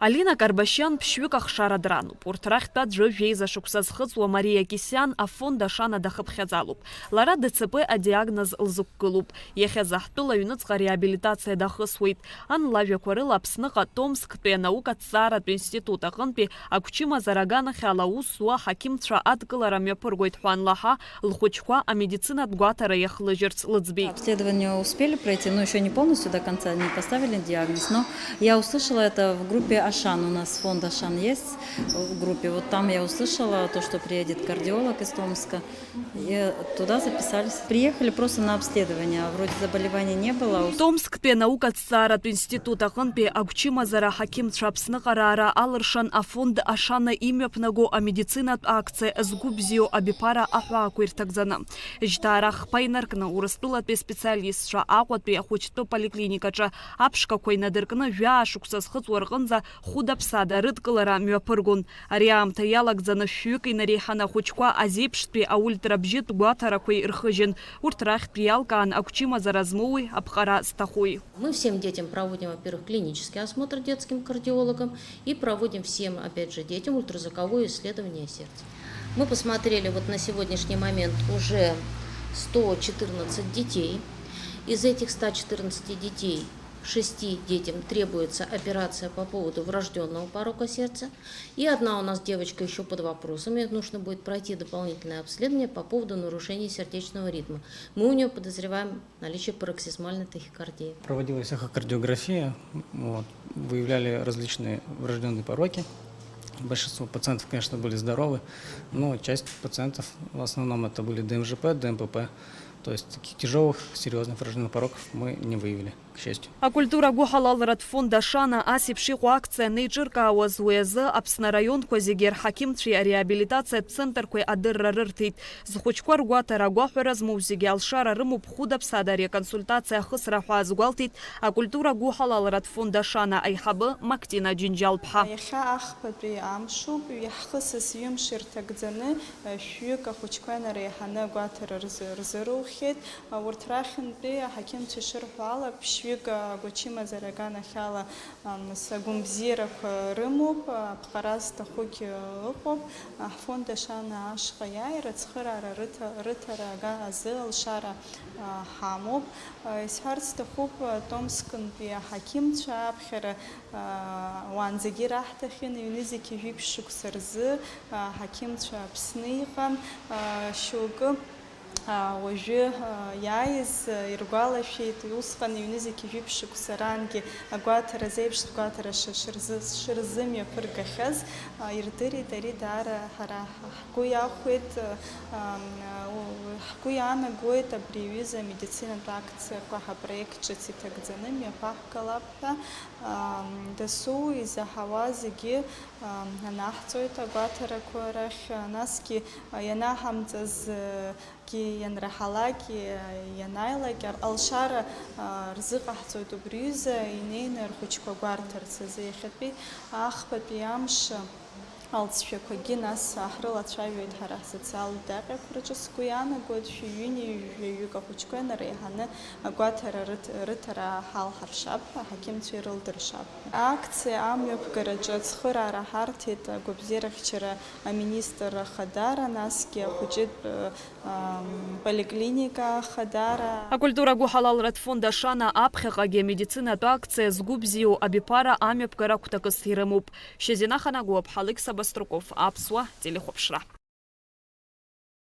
Алина Карбашьян ԥшьҩык шарадрануп. Урҭ рахьтәа ӡәыжә еизашықәса Мария Кисиан афонд ашана дахыԥхьаӡалуп. Лара ДЦП адиагноз лзықәгылоуп. Иахьа заҳтәыла аҩныҵҟа реабилитациа дахысуеит. Ан лажәақәа рыла Аԥсныҟа Томсктәи анаукатә институт аҟынтәи агәчымазара аганахь ала аус зуа ҳақьымцәа адкылара мҩаԥыргоит ҳәа анлаҳа, лхәыҷқәа амедицинатә гәаҭара иахлыжьырц лыӡбеит. Обследование успели пройти, но еще не полностью до конца, не поставили диагноз. Но я услышала это в группе Ашан. У нас фонд Ашан есть в группе. Вот там я услышала то, что приедет кардиолог из Томска. И туда записались. Приехали просто на обследование. Вроде заболеваний не было. Томсктәи анаукатә институт аҟынтәи агәчымазара ҳақьымцәа Аԥсныҟара алыршан афонд Ашана имҩаԥнаго амедицинатә акциа згәы бзиоу абиԥара аҳәаақәа ирҭагӡаны. Жьҭаара хԥа инаркны Урыстәылатәи специалистцәа Аҟәатәи ахәыҷтәы поликлиникаҿы аԥшқақәа инадыркны жәаа-шықәса зхыҵуа рҟынӡа хәыда-ԥсада рыдкылара мҩаԥыргон. Ари аамҭа иалагӡаны шәҩык инареиҳаны ахәыҷқәа азеиԥштәи аультробжьытә гәаҭарақәа ирхыжьын. Урҭ рахьтә иалкаан агәчымазара змоуи аԥҟара зҭахуи. Мы всем детям проводим, во-первых, клинический осмотр детским кардиологом и проводим всем, опять же, детям ультразвуковое исследование сердца. Мы посмотрели вот на сегодняшний момент уже 114 детей. Из этих 114 детей 6 детям требуется операция по поводу врожденного порока сердца. И одна у нас девочка еще под вопросами. Нужно будет пройти дополнительное обследование по поводу нарушения сердечного ритма. Мы у нее подозреваем наличие пароксизмальной тахикардии. Проводилась эхокардиография. Выявляли различные врожденные пороки. Большинство пациентов, конечно, были здоровы, но часть пациентов, в основном это были ДМЖП, ДМПП. То есть таких тяжелых, серьезных врожденных пороков мы не выявили, к счастью. Акультура ҳалалратә фонд Ашана ас еиԥш иҟоу акциа неиҿыркаауаз уи азы Аԥсны араионқәа зегьы рҳақьымцәеи ареабилитациатә центрқәеи адырра рырҭеит. Зхәыҷқәа ргәаҭара агәаҳәара змоу зегьы алшара рымоуп хәыда-ԥсада ари аконсультациа ахысра ҳәа азгәалҭеит акультура ҳалалратә фонд Ашана аиҳабы Мактина Џьынџьал-ԥҳа. Иахьа ахԥатәи амшуп, иаҳхысыз ҩымш ирҭагӡаны шәҩык ахәыҷқәа инареиҳаны агәаҭара рзырухьеит. Урҭ рахьынтәи аҳақьымцәа ишырҳәо ала ԥшьҩык агәачымазара аганахь ала агәымбзиарақәа рымоуп, аԥҟара зҭахугьы ыҟоуп. Ҳфонд Ашана ашҟа иааир ацхыраара рыҭара азы алшара ҳамоуп. Исҳәарц сҭахуп Томскнтәи аҳақьымцәа аԥхьара уаанӡагьы раҳҭахьан иҩнызқьи жәиԥшь шықәса рзы аҳақьымцәа Аԥсны иҟан. Шьоукы уажәы иааиз иргәалашәеит усҟан иҩнызқьи жәиԥшь шықәса раангьы агәаҭара зеиԥштә гәаҭара шырзымҩаԥыргахьаз ирдырит. Ари даара ҳара ҳгәы иахәеит, ҳгәы иаанагоит абри аҩыза амедицинатә акциақәа ҳапроект ҿыц иҭагӡаны мҩаԥаҳгалап ҳәа дасу изаҳауа зегьы анаҳҵоит агәаҭарақәа рахь. Насгьы ианаҳамҵазгьы ианраҳалак ианааилак алшара рзыҟаҳҵоит убри аҩыза инеины рхәыҷқәа гәарҭарц азы. Иахьатәи ахԥатәи амш алҵшәақәагьы нас ҳрылацәажәоит ҳара ҳсоциалтә даҟьақәа рҿы. Сгәы иаанагоит жәаҩык ахәыҷқәа инареиҳаны агәаҭара рыҭара ҳалҳаршап, аҳақьымцәа ирылдыршап. Акциа амҩаԥгараҿы ацхыраара ҳарҭеит агәабзиарахьчара аминистр Хадара, насгьы ахәыҷытә поликлиника Хадара. Акультура ҳалалратә фонд Ашана аԥхьаҟагьы амедицинатә акциа згәы бзиоу абиԥара амҩаԥгара агәҭакыс ирымоуп. Шьазина Ханагәыԥ, Алықьса Баструков, Аԥсуа телехәаԥшра.